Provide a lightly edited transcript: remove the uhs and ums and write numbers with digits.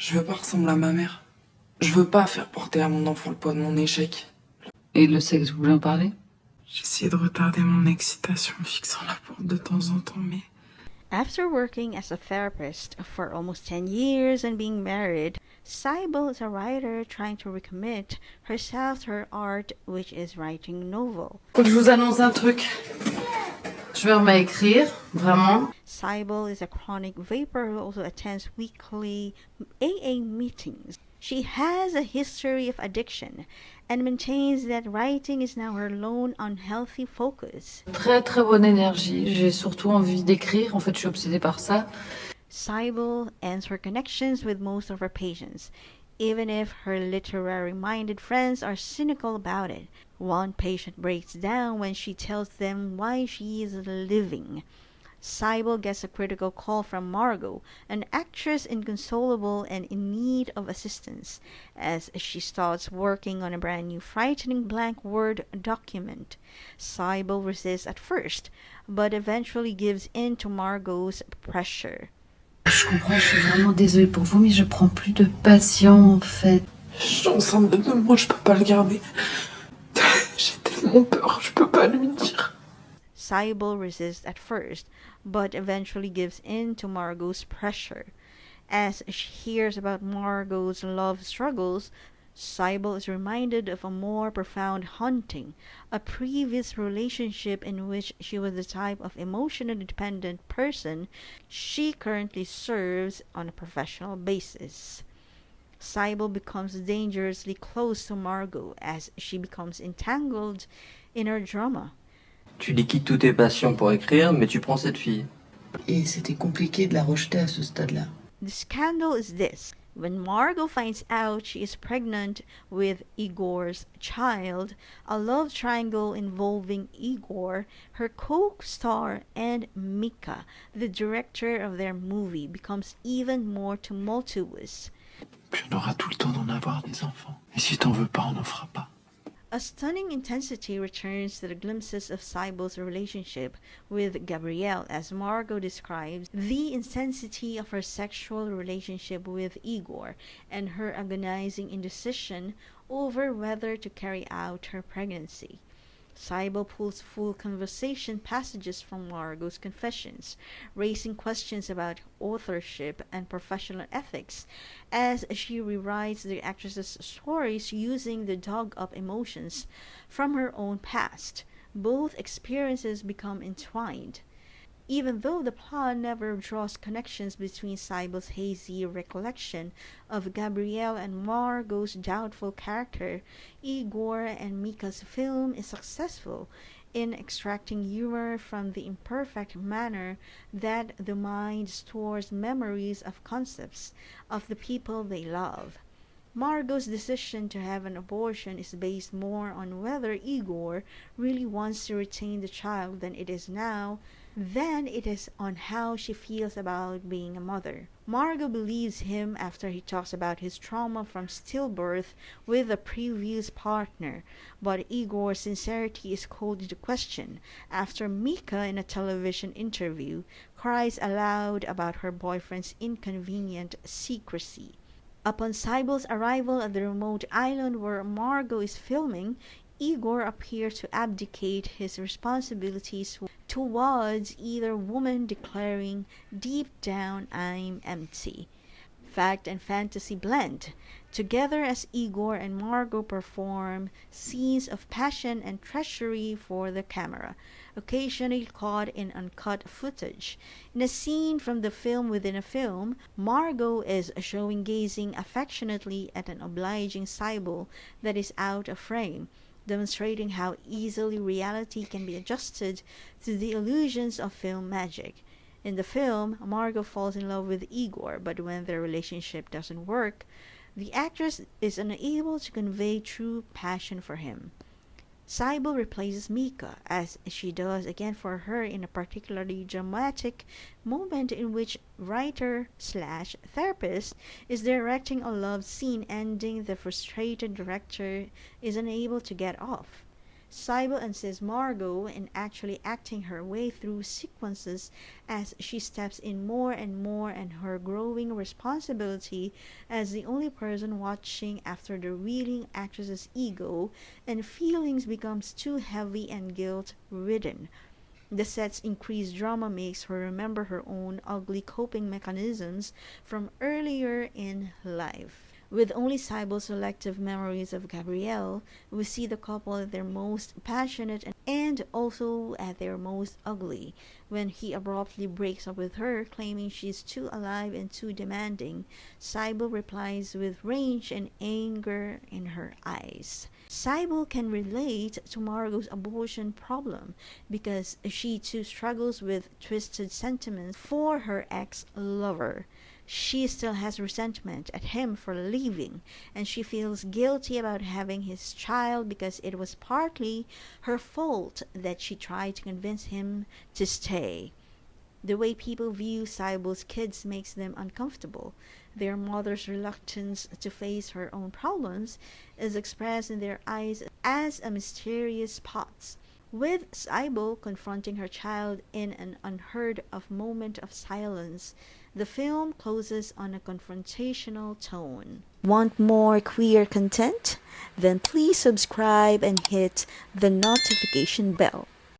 Je veux pas ressembler à ma mère. Je veux pas faire porter à mon enfant le poids de mon échec. Et le sexe, vous voulez en parler? J'essayais de retarder mon excitation en fixant la porte de temps en temps, mais... After working as a therapist for almost 10 years and being married, Sibyl is a writer trying to recommit herself to her art, which is writing novel. Faut que je vous annonce un truc. Je me remets à écrire, vraiment. Sibyl is a chronic vaper who also attends weekly AA meetings. She has a history of addiction and maintains that writing is now her lone unhealthy focus. Très très bonne énergie. J'ai surtout envie d'écrire. En fait, je suis obsédée par ça. Sibyl ends her connections with most of her patients, even if her literary-minded friends are cynical about it. One patient breaks down when she tells them why she is living. Sibyl gets a critical call from Margot, an actress inconsolable and in need of assistance, as she starts working on a brand new frightening blank Word document. Sibyl resists at first, but eventually gives in to Margot's pressure. Je comprends, je suis vraiment désolée pour vous, mais je prends plus de patients en fait. Je suis enceinte de 2 mois, je peux pas le garder. J'ai tellement peur, je peux pas lui dire. Sibyl resists at first, but eventually gives in to Margot's pressure. As she hears about Margot's love struggles, Sibyl is reminded of a more profound haunting, a previous relationship in which she was the type of emotionally dependent person she currently serves on a professional basis. Sibyl becomes dangerously close to Margot as she becomes entangled in her drama. Tu liquides tous tes passions pour écrire, mais tu prends cette fille. Et c'était compliqué de la rejeter à ce stade-là. The scandal is this. When Margot finds out she is pregnant with Igor's child, a love triangle involving Igor, her co-star, and Mika, the director of their movie, becomes even more tumultuous. Puis on aura tout le temps d'en avoir des enfants. Et si t'en veux pas, on n'en fera pas. A stunning intensity returns to the glimpses of Sibyl's relationship with Gabrielle as Margot describes the intensity of her sexual relationship with Igor and her agonizing indecision over whether to carry out her pregnancy. Sibyl pulls full conversation passages from Margot's confessions, raising questions about authorship and professional ethics as she rewrites the actress's stories using the dug-up emotions from her own past. Both experiences become entwined. Even though the plot never draws connections between Sibyl's hazy recollection of Gabrielle and Margot's doubtful character, Igor and Mika's film is successful in extracting humor from the imperfect manner that the mind stores memories of concepts of the people they love. Margot's decision to have an abortion is based more on whether Igor really wants to retain the child than it is on how she feels about being a mother. Margot believes him after he talks about his trauma from stillbirth with a previous partner, but Igor's sincerity is called into question after Mika, in a television interview, cries aloud about her boyfriend's inconvenient secrecy. Upon Sibyl's arrival at the remote island where Margot is filming, Igor appears to abdicate his responsibilities towards either woman, declaring, "Deep down, I'm empty." Fact and fantasy blend together as Igor and Margot perform scenes of passion and treachery for the camera, occasionally caught in uncut footage. In a scene from the film within a film, Margot is showing gazing affectionately at an obliging Sibyl that is out of frame, demonstrating how easily reality can be adjusted to the illusions of film magic. In the film, Margot falls in love with Igor, but when their relationship doesn't work, the actress is unable to convey true passion for him. Sibyl replaces Mika, as she does again for her in a particularly dramatic moment in which writer/therapist is directing a love scene ending the frustrated director is unable to get off. Sibyl insists Margot in actually acting her way through sequences as she steps in more and more, and her growing responsibility as the only person watching after the reeling actress's ego and feelings becomes too heavy and guilt-ridden. The set's increased drama makes her remember her own ugly coping mechanisms from earlier in life. With only Sibyl's selective memories of Gabrielle, we see the couple at their most passionate and also at their most ugly. When he abruptly breaks up with her, claiming she's too alive and too demanding, Sibyl replies with rage and anger in her eyes. Sibyl can relate to Margot's abortion problem because she too struggles with twisted sentiments for her ex-lover. She still has resentment at him for leaving, and she feels guilty about having his child because it was partly her fault that she tried to convince him to stay. The way people view Sibyl's kids makes them uncomfortable. Their mother's reluctance to face her own problems is expressed in their eyes as a mysterious spot. With Sibyl confronting her child in an unheard-of moment of silence, the film closes on a confrontational tone. Want more queer content? Then please subscribe and hit the notification bell.